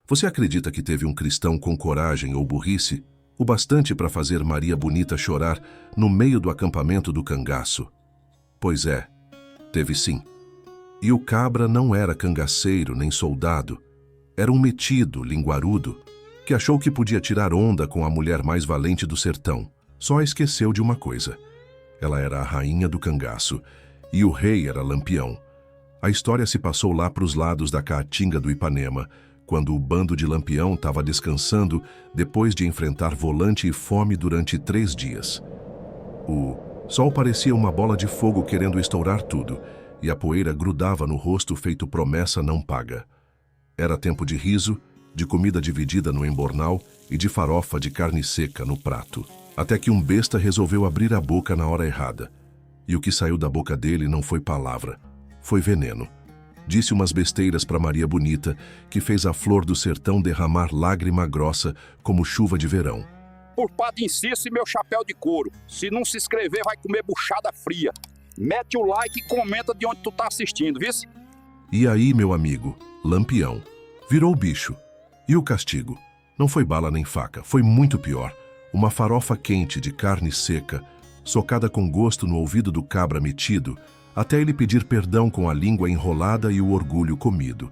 Você acredita que teve um cristão com coragem ou burrice, o bastante para fazer Maria Bonita chorar no meio do acampamento do cangaço? Pois é, teve sim. E o cabra não era cangaceiro nem soldado, era um metido, linguarudo, que achou que podia tirar onda com a mulher mais valente do sertão. Só esqueceu de uma coisa: ela era a rainha do cangaço e o rei era Lampião. A história se passou lá para os lados da Caatinga do Ipanema, quando o bando de Lampião estava descansando depois de enfrentar volante e fome durante 3 dias. O sol parecia uma bola de fogo querendo estourar tudo, e a poeira grudava no rosto feito promessa não paga. Era tempo de riso, de comida dividida no embornal e de farofa de carne seca no prato. Até que um besta resolveu abrir a boca na hora errada. E o que saiu da boca dele não foi palavra, foi veneno. Disse umas besteiras para Maria Bonita, que fez a flor do sertão derramar lágrima grossa como chuva de verão. Por Padre Inciso e meu chapéu de couro. Se não se inscrever, vai comer buchada fria. Mete o like e comenta de onde tu tá assistindo, viu? E aí, meu amigo, Lampião virou bicho. E o castigo? Não foi bala nem faca, foi muito pior. Uma farofa quente de carne seca, socada com gosto no ouvido do cabra metido, até ele pedir perdão com a língua enrolada e o orgulho comido.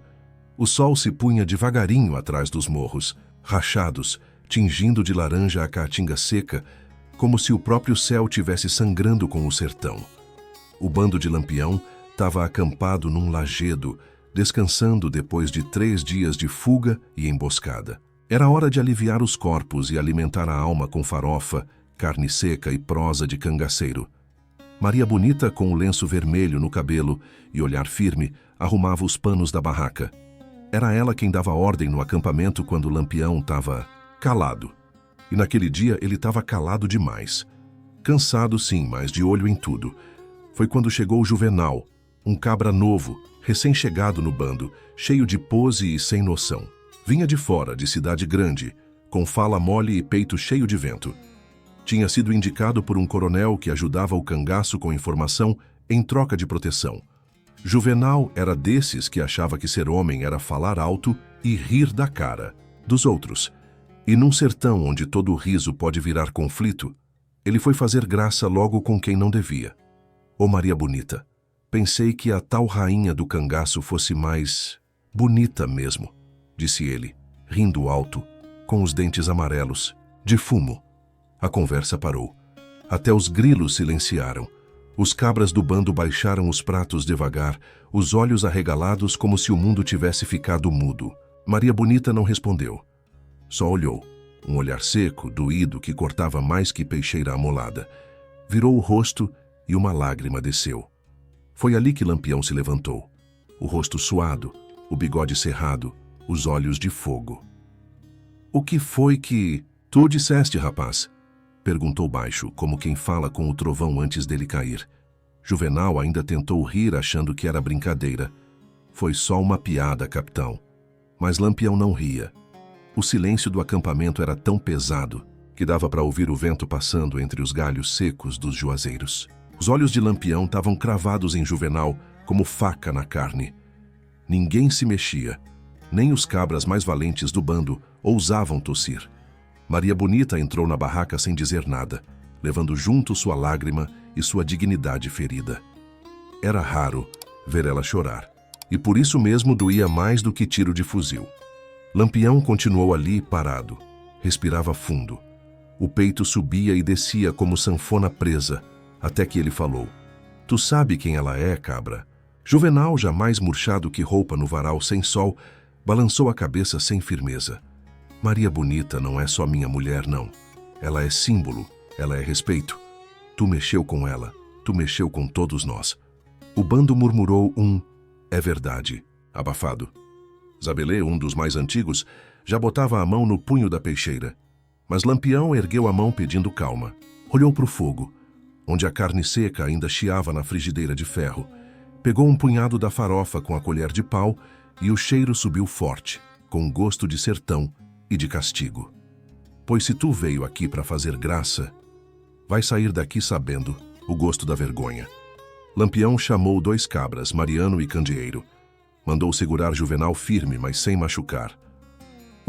O sol se punha devagarinho atrás dos morros, rachados, tingindo de laranja a caatinga seca, como se o próprio céu tivesse sangrando com o sertão. O bando de Lampião estava acampado num lajedo, descansando depois de 3 dias de fuga e emboscada. Era hora de aliviar os corpos e alimentar a alma com farofa, carne seca e prosa de cangaceiro. Maria Bonita, com o lenço vermelho no cabelo e olhar firme, arrumava os panos da barraca. Era ela quem dava ordem no acampamento quando Lampião estava calado. E naquele dia ele estava calado demais. Cansado sim, mas de olho em tudo. Foi quando chegou o Juvenal, um cabra novo, recém-chegado no bando, cheio de pose e sem noção. Vinha de fora, de cidade grande, com fala mole e peito cheio de vento. Tinha sido indicado por um coronel que ajudava o cangaço com informação em troca de proteção. Juvenal era desses que achava que ser homem era falar alto e rir da cara dos outros. E num sertão onde todo riso pode virar conflito, ele foi fazer graça logo com quem não devia. Ô Maria Bonita, pensei que a tal rainha do cangaço fosse mais bonita mesmo, disse ele, rindo alto, com os dentes amarelos, de fumo. A conversa parou. Até os grilos silenciaram. Os cabras do bando baixaram os pratos devagar, os olhos arregalados como se o mundo tivesse ficado mudo. Maria Bonita não respondeu. Só olhou. Um olhar seco, doído, que cortava mais que peixeira amolada. Virou o rosto e uma lágrima desceu. Foi ali que Lampião se levantou. O rosto suado, o bigode cerrado, os olhos de fogo. O que foi que tu disseste, rapaz? Perguntou baixo, como quem fala com o trovão antes dele cair. Juvenal ainda tentou rir, achando que era brincadeira. Foi só uma piada, capitão. Mas Lampião não ria. O silêncio do acampamento era tão pesado que dava para ouvir o vento passando entre os galhos secos dos juazeiros. Os olhos de Lampião estavam cravados em Juvenal, como faca na carne. Ninguém se mexia. Nem os cabras mais valentes do bando ousavam tossir. Maria Bonita entrou na barraca sem dizer nada, levando junto sua lágrima e sua dignidade ferida. Era raro ver ela chorar, e por isso mesmo doía mais do que tiro de fuzil. Lampião continuou ali parado, respirava fundo. O peito subia e descia como sanfona presa, até que ele falou. Tu sabe quem ela é, cabra? Juvenal, jamais murchado que roupa no varal sem sol, balançou a cabeça sem firmeza. Maria Bonita não é só minha mulher, não. Ela é símbolo, ela é respeito. Tu mexeu com ela, tu mexeu com todos nós. O bando murmurou é verdade, abafado. Zabelê, um dos mais antigos, já botava a mão no punho da peixeira. Mas Lampião ergueu a mão pedindo calma. Olhou para o fogo, onde a carne seca ainda chiava na frigideira de ferro. Pegou um punhado da farofa com a colher de pau e o cheiro subiu forte, com gosto de sertão e de castigo. Pois se tu veio aqui para fazer graça, vai sair daqui sabendo o gosto da vergonha. Lampião chamou 2 cabras, Mariano e Candeeiro. Mandou segurar Juvenal firme, mas sem machucar.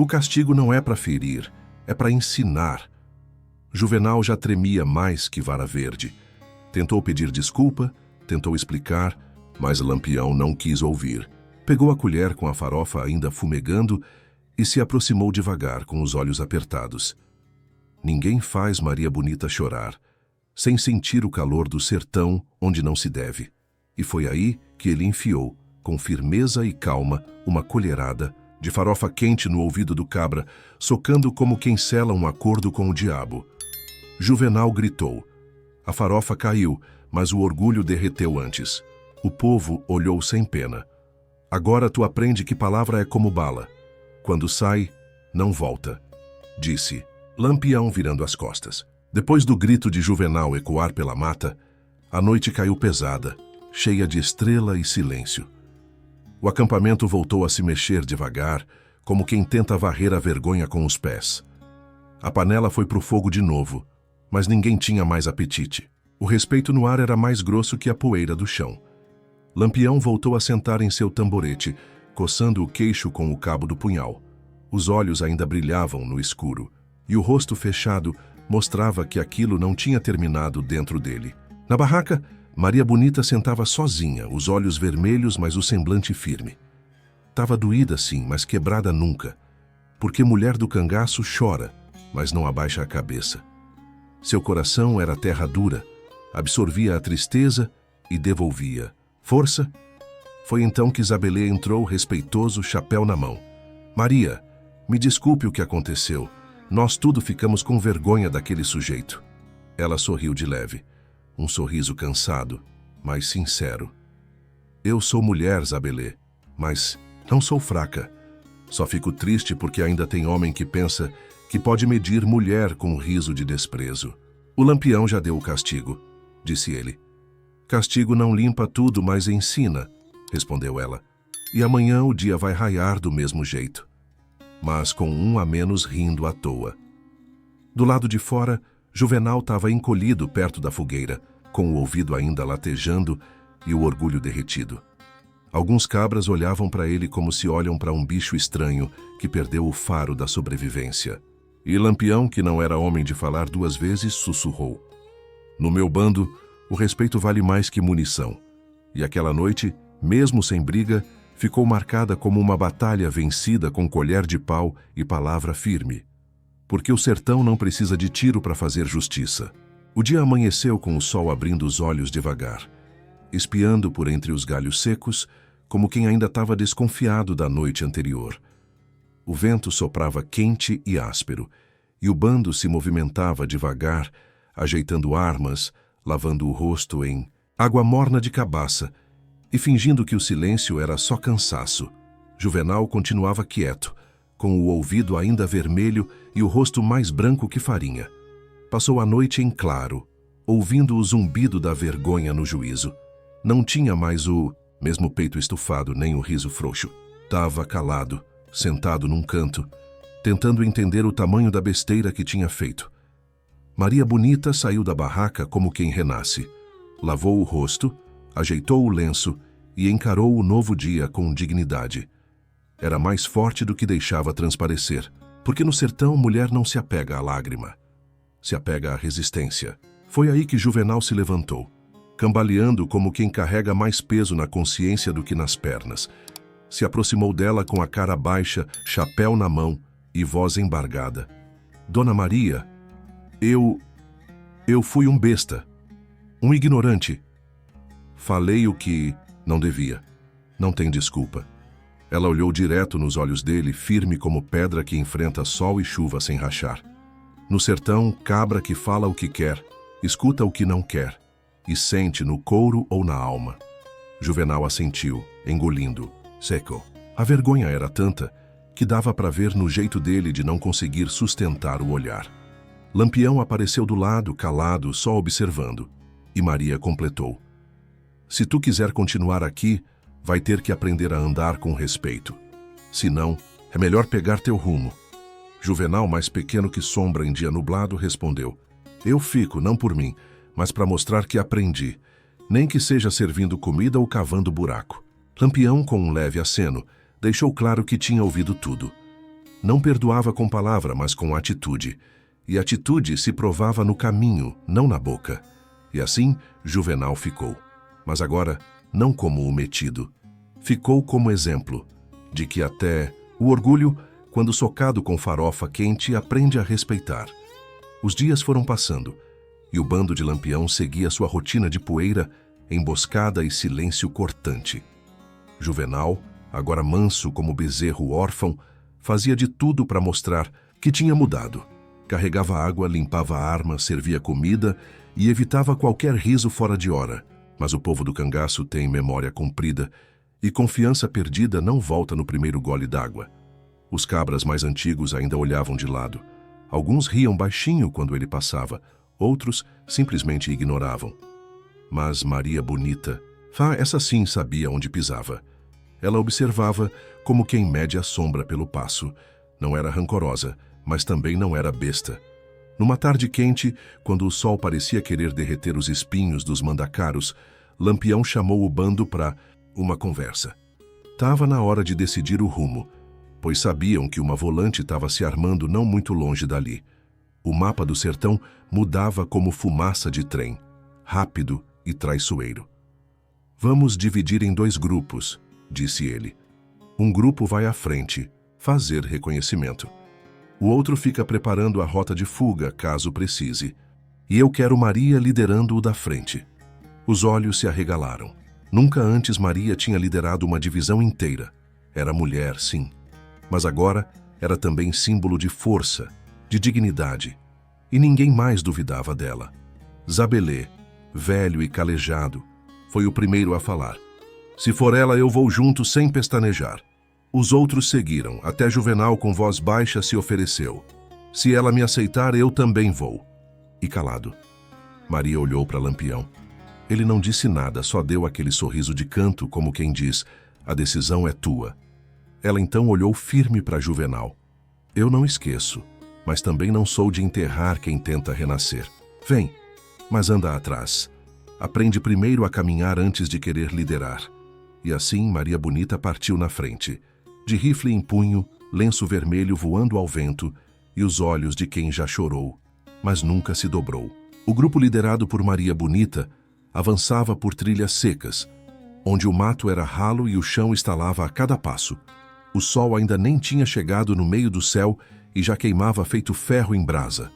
O castigo não é para ferir, é para ensinar. Juvenal já tremia mais que Vara Verde. Tentou pedir desculpa, tentou explicar, mas Lampião não quis ouvir. Pegou a colher com a farofa ainda fumegando e se aproximou devagar, com os olhos apertados. Ninguém faz Maria Bonita chorar, sem sentir o calor do sertão onde não se deve. E foi aí que ele enfiou, com firmeza e calma, uma colherada de farofa quente no ouvido do cabra, socando como quem sela um acordo com o diabo. Juvenal gritou. A farofa caiu, mas o orgulho derreteu antes. O povo olhou sem pena. Agora tu aprende que palavra é como bala. Quando sai, não volta, disse Lampião virando as costas. Depois do grito de Juvenal ecoar pela mata, a noite caiu pesada, cheia de estrela e silêncio. O acampamento voltou a se mexer devagar, como quem tenta varrer a vergonha com os pés. A panela foi pro fogo de novo, mas ninguém tinha mais apetite. O respeito no ar era mais grosso que a poeira do chão. Lampião voltou a sentar em seu tamborete, coçando o queixo com o cabo do punhal. Os olhos ainda brilhavam no escuro, e o rosto fechado mostrava que aquilo não tinha terminado dentro dele. Na barraca, Maria Bonita sentava sozinha, os olhos vermelhos, mas o semblante firme. Tava doída sim, mas quebrada nunca, porque mulher do cangaço chora, mas não abaixa a cabeça. Seu coração era terra dura, absorvia a tristeza e devolvia. Força? Foi então que Zabelê entrou respeitoso, chapéu na mão. Maria, me desculpe o que aconteceu. Nós tudo ficamos com vergonha daquele sujeito. Ela sorriu de leve. Um sorriso cansado, mas sincero. Eu sou mulher, Zabelê, mas não sou fraca. Só fico triste porque ainda tem homem que pensa que pode medir mulher com um riso de desprezo. O Lampião já deu o castigo, disse ele. Castigo não limpa tudo, mas ensina, respondeu ela. E amanhã o dia vai raiar do mesmo jeito, mas com um a menos rindo à toa. Do lado de fora, Juvenal estava encolhido perto da fogueira, com o ouvido ainda latejando e o orgulho derretido. Alguns cabras olhavam para ele como se olham para um bicho estranho que perdeu o faro da sobrevivência. E Lampião, que não era homem de falar duas vezes, sussurrou. No meu bando, o respeito vale mais que munição. E aquela noite, mesmo sem briga, ficou marcada como uma batalha vencida com colher de pau e palavra firme. Porque o sertão não precisa de tiro para fazer justiça. O dia amanheceu com o sol abrindo os olhos devagar, espiando por entre os galhos secos, como quem ainda estava desconfiado da noite anterior. O vento soprava quente e áspero, e o bando se movimentava devagar, ajeitando armas, lavando o rosto em água morna de cabaça, e fingindo que o silêncio era só cansaço. Juvenal continuava quieto, com o ouvido ainda vermelho e o rosto mais branco que farinha. Passou a noite em claro, ouvindo o zumbido da vergonha no juízo. Não tinha mais o mesmo peito estufado, nem o riso frouxo. Tava calado, sentado num canto, tentando entender o tamanho da besteira que tinha feito. Maria Bonita saiu da barraca como quem renasce. Lavou o rosto, ajeitou o lenço e encarou o novo dia com dignidade. Era mais forte do que deixava transparecer, porque no sertão mulher não se apega à lágrima, se apega à resistência. Foi aí que Juvenal se levantou, cambaleando como quem carrega mais peso na consciência do que nas pernas. Se aproximou dela com a cara baixa, chapéu na mão e voz embargada. Dona Maria, eu fui um besta, um ignorante. Falei o que não devia. Não tem desculpa. Ela olhou direto nos olhos dele, firme como pedra que enfrenta sol e chuva sem rachar. No sertão, cabra que fala o que quer, escuta o que não quer, e sente no couro ou na alma. Juvenal assentiu, engolindo, seco. A vergonha era tanta que dava para ver no jeito dele de não conseguir sustentar o olhar. Lampião apareceu do lado, calado, só observando. E Maria completou. Se tu quiser continuar aqui, vai ter que aprender a andar com respeito. Se não, é melhor pegar teu rumo. Juvenal, mais pequeno que sombra em dia nublado, respondeu. Eu fico, não por mim, mas para mostrar que aprendi, nem que seja servindo comida ou cavando buraco. Lampião, com um leve aceno, deixou claro que tinha ouvido tudo. Não perdoava com palavra, mas com atitude. E atitude se provava no caminho, não na boca. E assim, Juvenal ficou. Mas agora, não como o metido. Ficou como exemplo de que até o orgulho, quando socado com farofa quente, aprende a respeitar. Os dias foram passando, e o bando de Lampião seguia sua rotina de poeira, emboscada e silêncio cortante. Juvenal, agora manso como bezerro órfão, fazia de tudo para mostrar que tinha mudado. Carregava água, limpava a arma, servia comida e evitava qualquer riso fora de hora. Mas o povo do cangaço tem memória comprida e confiança perdida não volta no primeiro gole d'água. Os cabras mais antigos ainda olhavam de lado. Alguns riam baixinho quando ele passava, outros simplesmente ignoravam. Mas Maria Bonita, essa sim sabia onde pisava. Ela observava como quem mede a sombra pelo passo. Não era rancorosa, mas também não era besta. Numa tarde quente, quando o sol parecia querer derreter os espinhos dos mandacaros, Lampião chamou o bando para uma conversa. Tava na hora de decidir o rumo, pois sabiam que uma volante estava se armando não muito longe dali. O mapa do sertão mudava como fumaça de trem, rápido e traiçoeiro. Vamos dividir em 2 grupos, disse ele. Um grupo vai à frente, fazer reconhecimento. O outro fica preparando a rota de fuga, caso precise. E eu quero Maria liderando o da frente. Os olhos se arregalaram. Nunca antes Maria tinha liderado uma divisão inteira. Era mulher, sim. Mas agora era também símbolo de força, de dignidade. E ninguém mais duvidava dela. Zabelê, velho e calejado, foi o primeiro a falar. Se for ela, eu vou junto sem pestanejar. Os outros seguiram, até Juvenal com voz baixa se ofereceu. Se ela me aceitar, eu também vou. E calado. Maria olhou para Lampião. Ele não disse nada, só deu aquele sorriso de canto, como quem diz, a decisão é tua. Ela então olhou firme para Juvenal. Eu não esqueço, mas também não sou de enterrar quem tenta renascer. Vem, mas anda atrás. Aprende primeiro a caminhar antes de querer liderar. E assim Maria Bonita partiu na frente, de rifle em punho, lenço vermelho voando ao vento e os olhos de quem já chorou, mas nunca se dobrou. O grupo liderado por Maria Bonita avançava por trilhas secas, onde o mato era ralo e o chão estalava a cada passo. O sol ainda nem tinha chegado no meio do céu e já queimava feito ferro em brasa.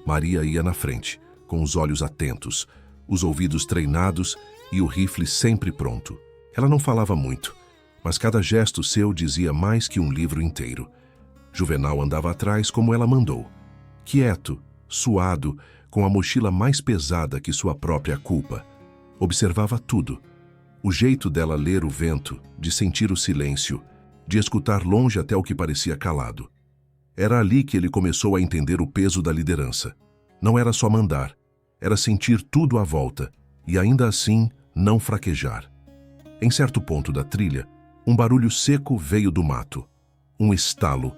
Maria ia na frente, com os olhos atentos, os ouvidos treinados e o rifle sempre pronto. Ela não falava muito, mas cada gesto seu dizia mais que um livro inteiro. Juvenal andava atrás como ela mandou, quieto, suado, com a mochila mais pesada que sua própria culpa. Observava tudo. O jeito dela ler o vento, de sentir o silêncio, de escutar longe até o que parecia calado. Era ali que ele começou a entender o peso da liderança. Não era só mandar, era sentir tudo à volta e ainda assim não fraquejar. Em certo ponto da trilha, um barulho seco veio do mato. Um estalo.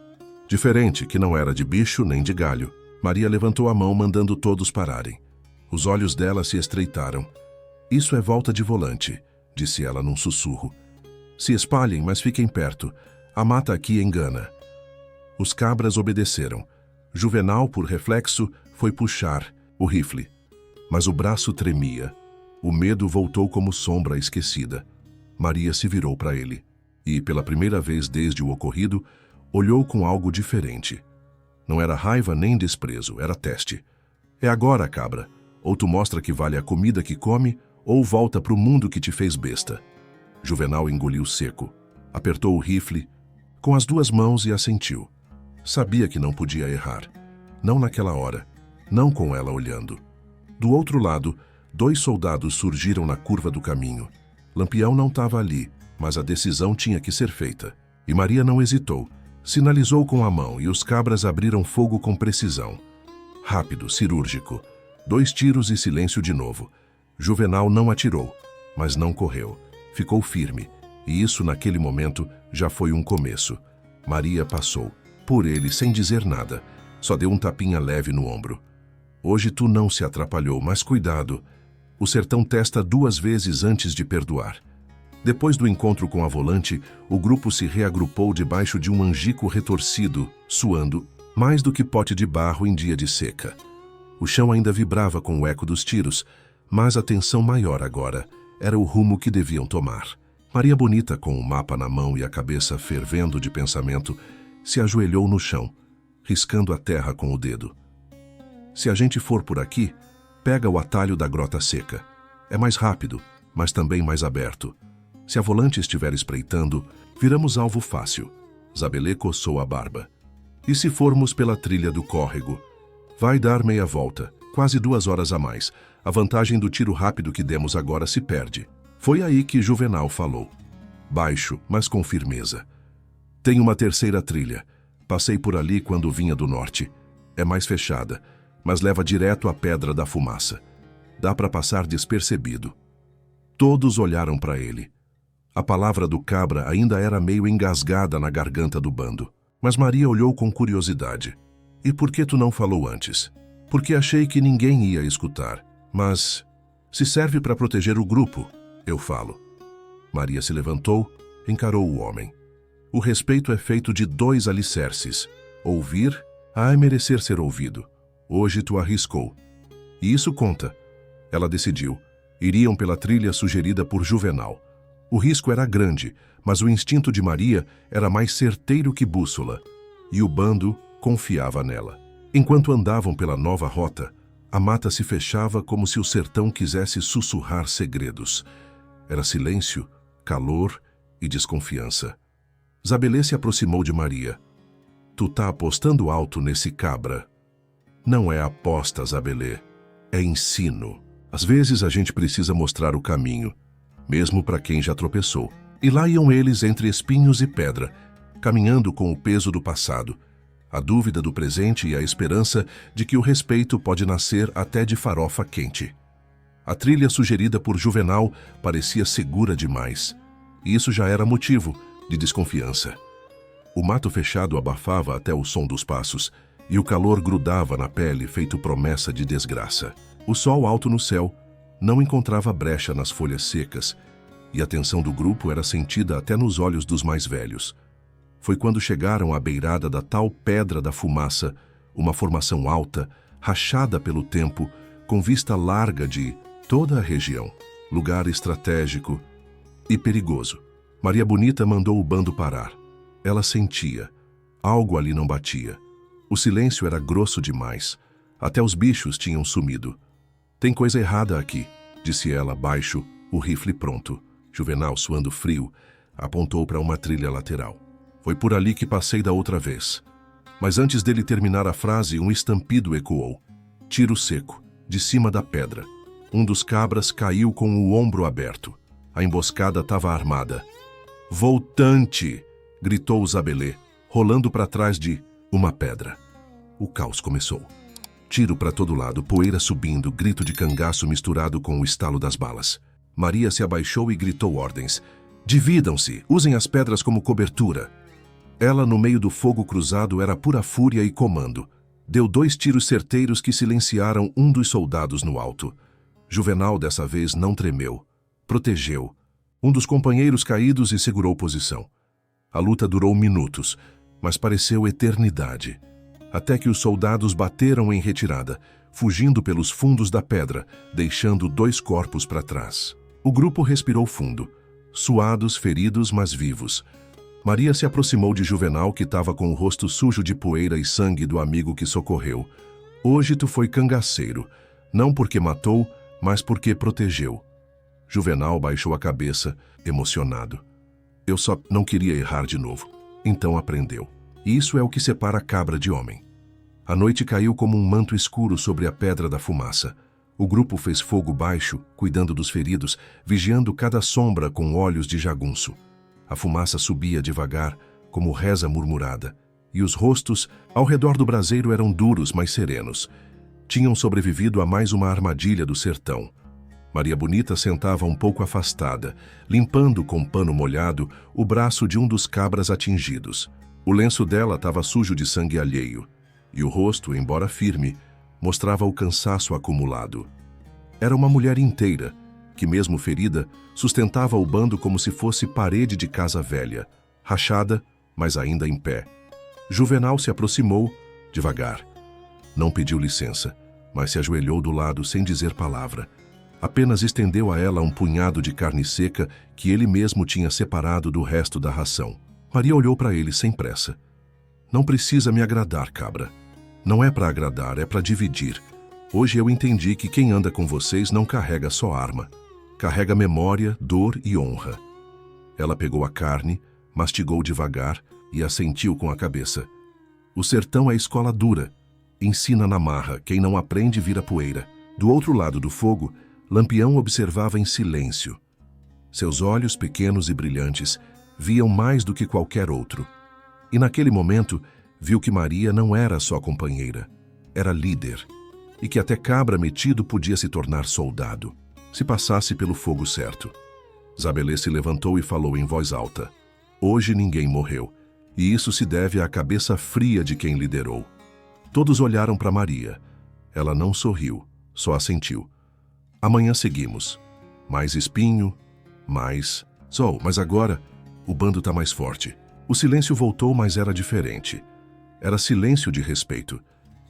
Diferente, que não era de bicho nem de galho. Maria levantou a mão, mandando todos pararem. Os olhos dela se estreitaram. Isso é volta de volante, disse ela num sussurro. Se espalhem, mas fiquem perto. A mata aqui engana. Os cabras obedeceram. Juvenal, por reflexo, foi puxar o rifle. Mas o braço tremia. O medo voltou como sombra esquecida. Maria se virou para ele e, pela primeira vez desde o ocorrido, olhou com algo diferente. Não era raiva nem desprezo, era teste. É agora, cabra. Ou tu mostra que vale a comida que come, ou volta pro mundo que te fez besta. Juvenal engoliu seco. Apertou o rifle com as 2 mãos e assentiu. Sabia que não podia errar. Não naquela hora. Não com ela olhando. Do outro lado, 2 soldados surgiram na curva do caminho. Lampião não estava ali, mas a decisão tinha que ser feita. E Maria não hesitou. Sinalizou com a mão e os cabras abriram fogo com precisão. Rápido, cirúrgico. 2 tiros e silêncio de novo. Juvenal não atirou, mas não correu. Ficou firme, e isso naquele momento já foi um começo. Maria passou, por ele sem dizer nada. Só deu um tapinha leve no ombro. Hoje tu não se atrapalhou, mas cuidado. O sertão testa 2 vezes antes de perdoar. Depois do encontro com a volante, o grupo se reagrupou debaixo de um angico retorcido, suando, mais do que pote de barro em dia de seca. O chão ainda vibrava com o eco dos tiros, mas a tensão maior agora era o rumo que deviam tomar. Maria Bonita, com o mapa na mão e a cabeça fervendo de pensamento, se ajoelhou no chão, riscando a terra com o dedo. Se a gente for por aqui, pega o atalho da Grota Seca. É mais rápido, mas também mais aberto. Se a volante estiver espreitando, viramos alvo fácil. Zabelê coçou a barba. E se formos pela trilha do córrego? Vai dar meia volta, quase 2 horas a mais. A vantagem do tiro rápido que demos agora se perde. Foi aí que Juvenal falou. Baixo, mas com firmeza. Tem uma terceira trilha. Passei por ali quando vinha do norte. É mais fechada, mas leva direto à Pedra da Fumaça. Dá para passar despercebido. Todos olharam para ele. A palavra do cabra ainda era meio engasgada na garganta do bando. Mas Maria olhou com curiosidade. E por que tu não falou antes? Porque achei que ninguém ia escutar. Mas, se serve para proteger o grupo, eu falo. Maria se levantou, encarou o homem. O respeito é feito de 2 alicerces. Ouvir, a merecer ser ouvido. Hoje tu arriscou. E isso conta. Ela decidiu. Iriam pela trilha sugerida por Juvenal. O risco era grande, mas o instinto de Maria era mais certeiro que bússola. E o bando confiava nela. Enquanto andavam pela nova rota, a mata se fechava como se o sertão quisesse sussurrar segredos. Era silêncio, calor e desconfiança. Zabelê se aproximou de Maria. Tu tá apostando alto nesse cabra. Não é aposta, Zabelê. É ensino. Às vezes a gente precisa mostrar o caminho, mesmo para quem já tropeçou. E lá iam eles entre espinhos e pedra, caminhando com o peso do passado, a dúvida do presente e a esperança de que o respeito pode nascer até de farofa quente. A trilha sugerida por Juvenal parecia segura demais, e isso já era motivo de desconfiança. O mato fechado abafava até o som dos passos, e o calor grudava na pele, feito promessa de desgraça. O sol alto no céu não encontrava brecha nas folhas secas, e a tensão do grupo era sentida até nos olhos dos mais velhos. Foi quando chegaram à beirada da tal Pedra da Fumaça, uma formação alta, rachada pelo tempo, com vista larga de toda a região, lugar estratégico e perigoso. Maria Bonita mandou o bando parar. Ela sentia. Algo ali não batia. O silêncio era grosso demais. Até os bichos tinham sumido. Tem coisa errada aqui, disse ela baixo, o rifle pronto. Juvenal, suando frio, apontou para uma trilha lateral. Foi por ali que passei da outra vez. Mas antes dele terminar a frase, um estampido ecoou. Tiro seco, de cima da pedra. Um dos cabras caiu com o ombro aberto. A emboscada estava armada. Voltante! Gritou Zabelê, rolando para trás de uma pedra. O caos começou. Tiro para todo lado, poeira subindo, grito de cangaço misturado com o estalo das balas. Maria se abaixou e gritou ordens. Dividam-se, usem as pedras como cobertura. Ela, no meio do fogo cruzado, era pura fúria e comando. Deu 2 tiros certeiros que silenciaram um dos soldados no alto. Juvenal, dessa vez, não tremeu. Protegeu. Um dos companheiros caídos e segurou posição. A luta durou minutos, mas pareceu eternidade. Até que os soldados bateram em retirada, fugindo pelos fundos da pedra, deixando 2 corpos para trás. O grupo respirou fundo, suados, feridos, mas vivos. Maria se aproximou de Juvenal, que estava com o rosto sujo de poeira e sangue do amigo que socorreu. Hoje tu foi cangaceiro, não porque matou, mas porque protegeu. Juvenal baixou a cabeça, emocionado. Eu só não queria errar de novo. Então aprendeu. E isso é o que separa cabra de homem. A noite caiu como um manto escuro sobre a Pedra da Fumaça. O grupo fez fogo baixo, cuidando dos feridos, vigiando cada sombra com olhos de jagunço. A fumaça subia devagar, como reza murmurada, e os rostos ao redor do braseiro eram duros, mas serenos. Tinham sobrevivido a mais uma armadilha do sertão. Maria Bonita sentava um pouco afastada, limpando com pano molhado o braço de um dos cabras atingidos. O lenço dela estava sujo de sangue alheio, e o rosto, embora firme, mostrava o cansaço acumulado. Era uma mulher inteira, que mesmo ferida, sustentava o bando como se fosse parede de casa velha, rachada, mas ainda em pé. Juvenal se aproximou, devagar. Não pediu licença, mas se ajoelhou do lado sem dizer palavra. Apenas estendeu a ela um punhado de carne seca que ele mesmo tinha separado do resto da ração. Maria olhou para ele sem pressa. Não precisa me agradar, cabra. Não é para agradar, é para dividir. Hoje eu entendi que quem anda com vocês não carrega só arma. Carrega memória, dor e honra. Ela pegou a carne, mastigou devagar e assentiu com a cabeça. O sertão é escola dura. Ensina na marra, quem não aprende vira poeira. Do outro lado do fogo, Lampião observava em silêncio. Seus olhos, pequenos e brilhantes, viam mais do que qualquer outro. E naquele momento, viu que Maria não era só companheira, era líder. E que até cabra metido podia se tornar soldado, se passasse pelo fogo certo. Zabelê se levantou e falou em voz alta. Hoje ninguém morreu, e isso se deve à cabeça fria de quem liderou. Todos olharam para Maria. Ela não sorriu, só assentiu. Amanhã seguimos. Mais espinho, mais... mas agora o bando está mais forte. O silêncio voltou, mas era diferente. Era silêncio de respeito.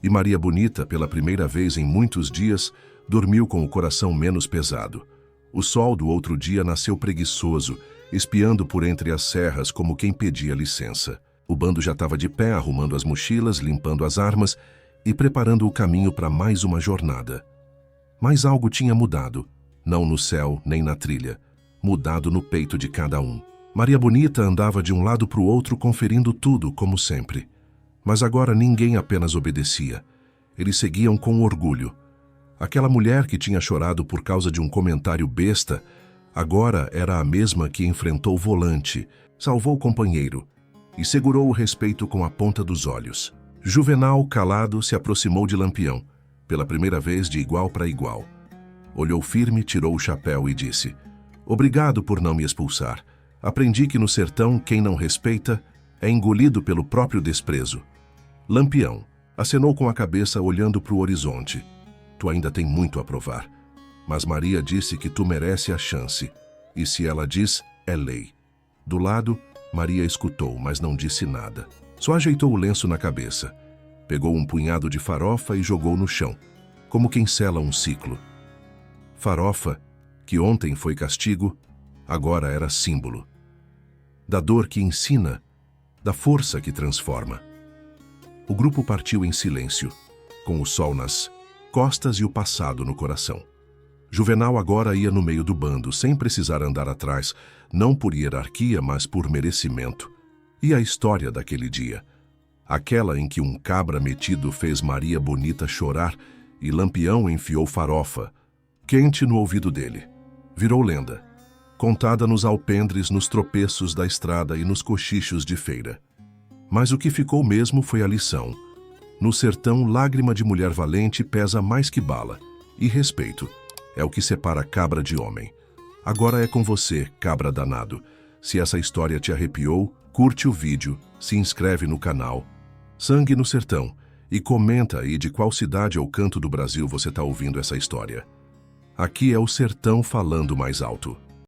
E Maria Bonita, pela primeira vez em muitos dias, dormiu com o coração menos pesado. O sol do outro dia nasceu preguiçoso, espiando por entre as serras como quem pedia licença. O bando já estava de pé, arrumando as mochilas, limpando as armas e preparando o caminho para mais uma jornada. Mas algo tinha mudado, não no céu nem na trilha, mudado no peito de cada um. Maria Bonita andava de um lado para o outro conferindo tudo, como sempre. Mas agora ninguém apenas obedecia. Eles seguiam com orgulho. Aquela mulher que tinha chorado por causa de um comentário besta, agora era a mesma que enfrentou o volante, salvou o companheiro e segurou o respeito com a ponta dos olhos. Juvenal, calado, se aproximou de Lampião, pela primeira vez de igual para igual. Olhou firme, tirou o chapéu e disse: Obrigado por não me expulsar. Aprendi que no sertão quem não respeita é engolido pelo próprio desprezo. Lampião acenou com a cabeça olhando para o horizonte. Tu ainda tem muito a provar. Mas Maria disse que tu merece a chance. E se ela diz, é lei. Do lado, Maria escutou, mas não disse nada. Só ajeitou o lenço na cabeça. Pegou um punhado de farofa e jogou no chão, como quem sela um ciclo. Farofa, que ontem foi castigo, agora era símbolo. Da dor que ensina, da força que transforma. O grupo partiu em silêncio, com o sol nas costas e o passado no coração. Juvenal agora ia no meio do bando, sem precisar andar atrás, não por hierarquia, mas por merecimento. E a história daquele dia? Aquela em que um cabra metido fez Maria Bonita chorar e Lampião enfiou farofa, quente no ouvido dele. Virou lenda, contada nos alpendres, nos tropeços da estrada e nos cochichos de feira. Mas o que ficou mesmo foi a lição. No sertão, lágrima de mulher valente pesa mais que bala. E respeito é o que separa cabra de homem. Agora é com você, cabra danado. Se essa história te arrepiou, curte o vídeo, se inscreve no canal Sangue no Sertão e comenta aí de qual cidade ou canto do Brasil você está ouvindo essa história. Aqui é o sertão falando mais alto.